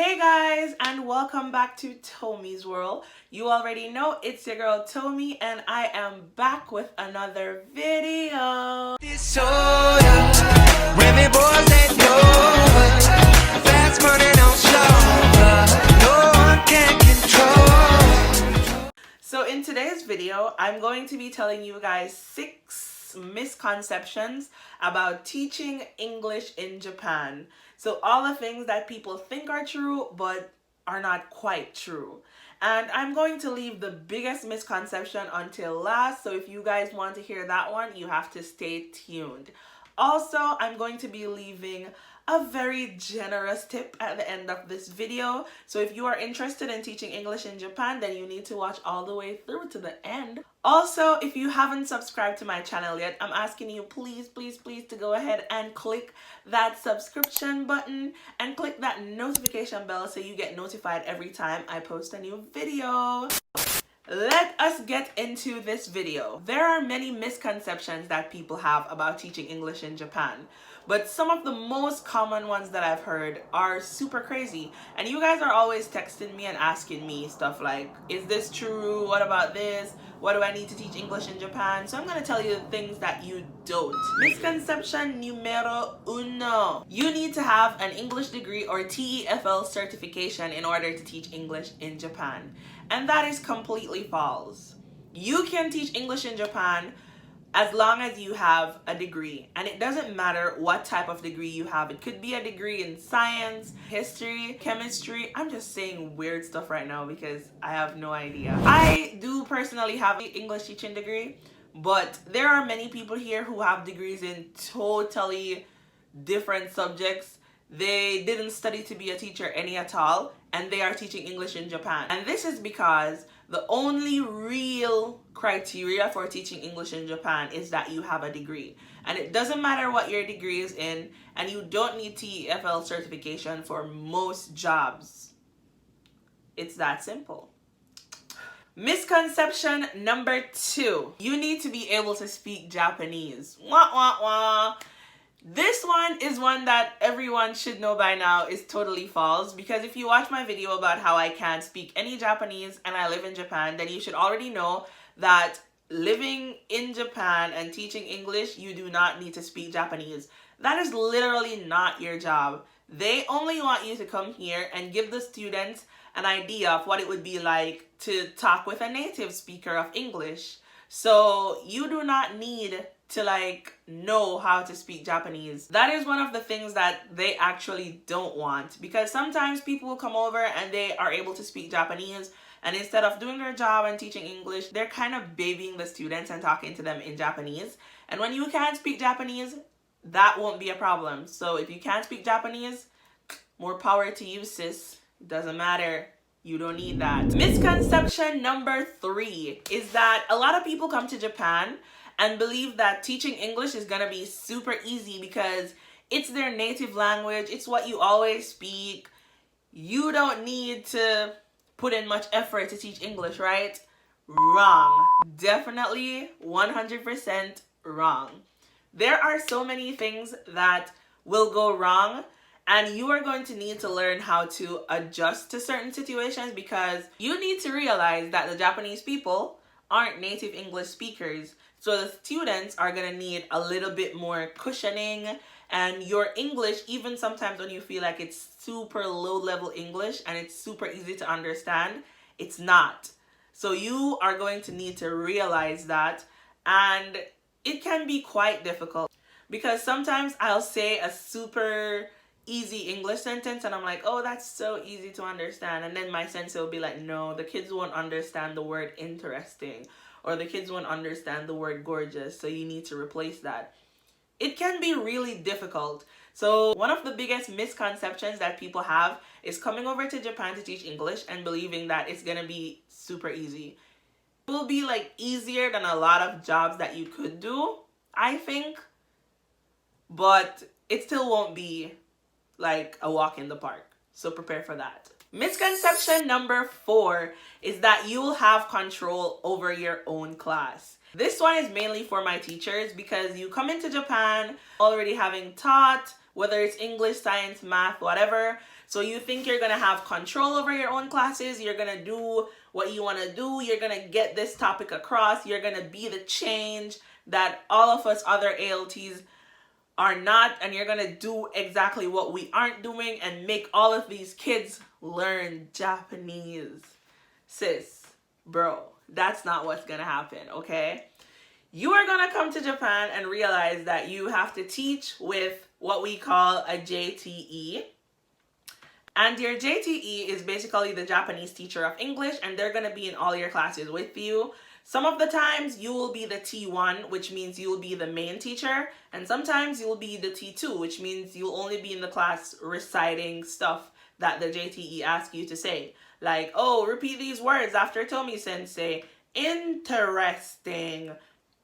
Hey guys, and welcome back to Tomi's World. You already know it's your girl Tomi, and I am back with another video. So in today's video, I'm going to be telling you guys 6 misconceptions about teaching English in Japan. So all the things that people think are true but are not quite true. And I'm going to leave the biggest misconception until last. So if you guys want to hear that one, you have to stay tuned. Also, I'm going to be leaving a very generous tip at the end of this video. So if you are interested in teaching English in Japan, then you need to watch all the way through to the end. Also, if you haven't subscribed to my channel yet, I'm asking you please to go ahead and click that subscription button and click that notification bell so you get notified every time I post a new video. Let us get into this video. There are many misconceptions that people have about teaching English in Japan, but some of the most common ones that I've heard are super crazy. And you guys are always texting me and asking me stuff like, is this true? What about this? What do I need to teach English in Japan? So I'm going to tell you the things that you don't. Misconception numero uno. You need to have an English degree or TEFL certification in order to teach English in Japan. And that is completely false. You can teach English in Japan as long as you have a degree. And it doesn't matter what type of degree you have. It could be a degree in science, history, chemistry. I'm just saying weird stuff right now because I have no idea. I do personally have an English teaching degree, but there are many people here who have degrees in totally different subjects. They didn't study to be a teacher any at all, and they are teaching English in Japan. And this is because the only real criteria for teaching English in Japan is that you have a degree. And it doesn't matter what your degree is in, and you don't need TEFL certification for most jobs. It's that simple. Misconception number 2. You need to be able to speak Japanese. Wah, wah, wah. This one is one that everyone should know by now is totally false, because if you watch my video about how I can't speak any Japanese and I live in Japan, then you should already know that living in Japan and teaching English, you do not need to speak Japanese. That is literally not your job. They only want you to come here and give the students an idea of what it would be like to talk with a native speaker of English. So you do not need to know how to speak Japanese. That is one of the things that they actually don't want, because sometimes people will come over and they are able to speak Japanese, and instead of doing their job and teaching English, they're kind of babying the students and talking to them in Japanese. And when you can't speak Japanese, that won't be a problem. So if you can't speak Japanese, more power to you, sis. Doesn't matter. You don't need that. Misconception number 3 is that a lot of people come to Japan and believe that teaching English is gonna be super easy because it's their native language. It's what you always speak. You don't need to put in much effort to teach English, right? Wrong. Definitely 100% wrong. There are so many things that will go wrong, and you are going to need to learn how to adjust to certain situations, because you need to realize that the Japanese people aren't native English speakers. So the students are going to need a little bit more cushioning, and your English, even sometimes when you feel like it's super low level English and it's super easy to understand, it's not. So you are going to need to realize that, and it can be quite difficult because sometimes I'll say a super easy English sentence and I'm like, oh, that's so easy to understand, and then my sensei will be like, no, the kids won't understand the word interesting, or the kids won't understand the word gorgeous, so you need to replace that. It can be really difficult. So one of the biggest misconceptions that people have is coming over to Japan to teach English and believing that it's gonna be super easy. It will be easier than a lot of jobs that you could do, I think, but it still won't be like a walk in the park. So prepare for that. Misconception number 4 is that you will have control over your own class. This one is mainly for my teachers, because you come into Japan already having taught, whether it's English, science, math, whatever. So you think you're gonna have control over your own classes, you're gonna do what you wanna do, you're gonna get this topic across, you're gonna be the change that all of us other ALTs are not, and you're gonna do exactly what we aren't doing and make all of these kids learn Japanese. Sis, bro, that's not what's gonna happen, okay? You are gonna come to Japan and realize that you have to teach with what we call a JTE. And your JTE is basically the Japanese teacher of English, and they're gonna be in all your classes with you. Some of the times you will be the T1, which means you will be the main teacher, and sometimes you will be the T2, which means you'll only be in the class reciting stuff that the JTE asks you to say. Like, oh, repeat these words after Tomi sensei. Interesting.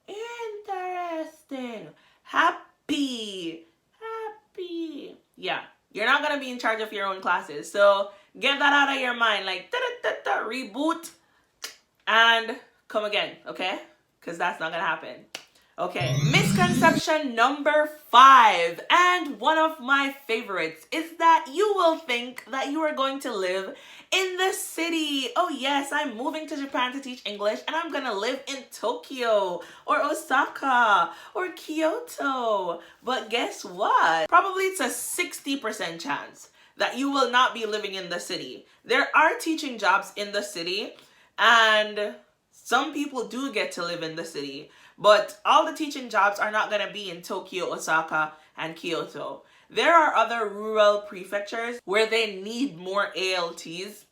Interesting. Happy. Happy. Yeah, you're not gonna be in charge of your own classes. So get that out of your mind. Like, reboot and come again, okay? Because that's not gonna happen. Okay, misconception number 5, and one of my favorites, is that you will think that you are going to live in the city. Oh yes, I'm moving to Japan to teach English, and I'm gonna live in Tokyo or Osaka or Kyoto. But guess what? Probably it's a 60% chance that you will not be living in the city. There are teaching jobs in the city, and some people do get to live in the city, but all the teaching jobs are not going to be in Tokyo, Osaka, and Kyoto. There are other rural prefectures where they need more ALTs.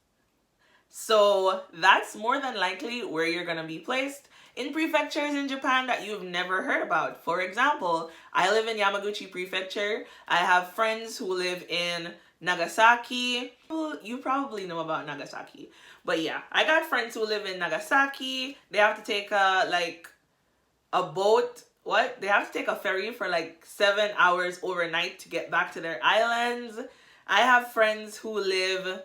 So that's more than likely where you're going to be placed, in prefectures in Japan that you've never heard about. For example, I live in Yamaguchi Prefecture. I have friends who live in Nagasaki. You probably know about Nagasaki. But yeah, I got friends who live in Nagasaki. They have to take a boat. What? They have to take a ferry for like 7 hours overnight to get back to their islands. I have friends who live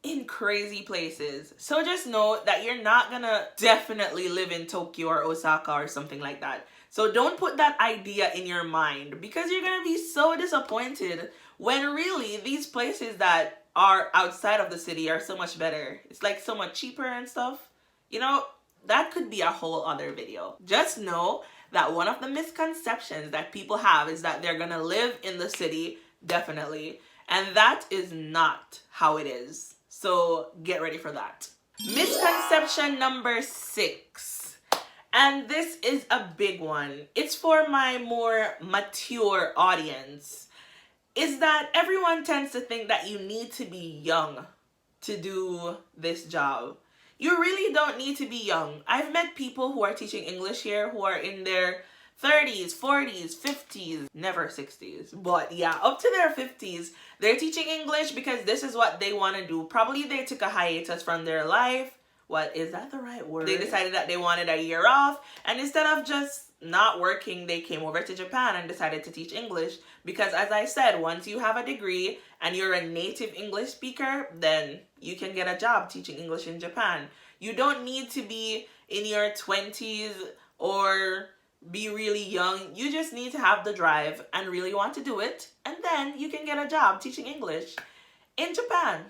in crazy places. So just know that you're not gonna definitely live in Tokyo or Osaka or something like that. So don't put that idea in your mind, because you're gonna be so disappointed when really these places that are outside of the city are so much better. It's like so much cheaper and stuff. You know, that could be a whole other video. Just know that one of the misconceptions that people have is that they're gonna live in the city, definitely. And that is not how it is. So get ready for that. Misconception number 6. And this is a big one. It's for my more mature audience. Is that everyone tends to think that you need to be young to do this job. You really don't need to be young. I've met people who are teaching English here who are in their 30s, 40s, 50s, never 60s, but yeah, up to their 50s. They're teaching English because this is what they want to do. Probably they took a hiatus from their life. What, is that the right word? They decided that they wanted a year off, and instead of just not working, they came over to Japan and decided to teach English. Because as I said, once you have a degree and you're a native English speaker, then you can get a job teaching English in Japan. You don't need to be in your 20s or be really young. You just need to have the drive and really want to do it, and then you can get a job teaching English in Japan.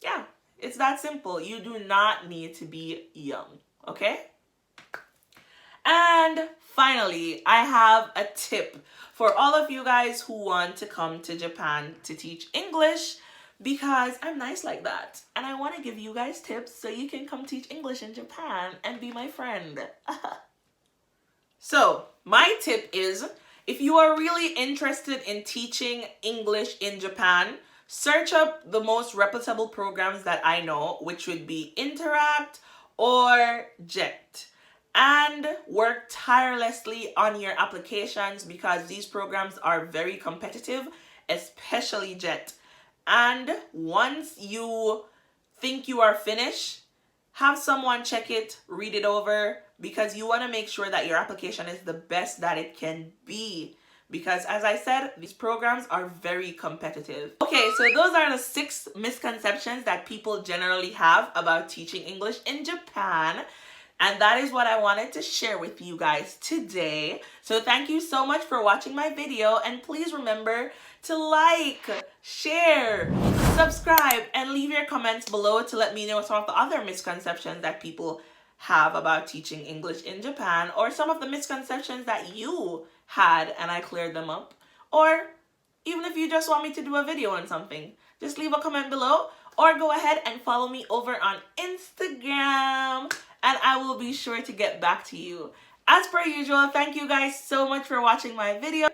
Yeah, it's that simple. You do not need to be young, okay? And finally, I have a tip for all of you guys who want to come to Japan to teach English, because I'm nice like that. And I want to give you guys tips so you can come teach English in Japan and be my friend. So, my tip is, if you are really interested in teaching English in Japan, search up the most reputable programs that I know, which would be Interact or JET. And work tirelessly on your applications, because these programs are very competitive, especially JET. And once you think you are finished, have someone check it, read it over, because you want to make sure that your application is the best that it can be. Because as I said, these programs are very competitive. Okay, so those are the 6 misconceptions that people generally have about teaching English in Japan. And that is what I wanted to share with you guys today. So thank you so much for watching my video, and please remember to like, share, subscribe, and leave your comments below to let me know some of the other misconceptions that people have about teaching English in Japan, or some of the misconceptions that you had and I cleared them up. Or even if you just want me to do a video on something, just leave a comment below, or go ahead and follow me over on Instagram, and I will be sure to get back to you. As per usual, thank you guys so much for watching my video.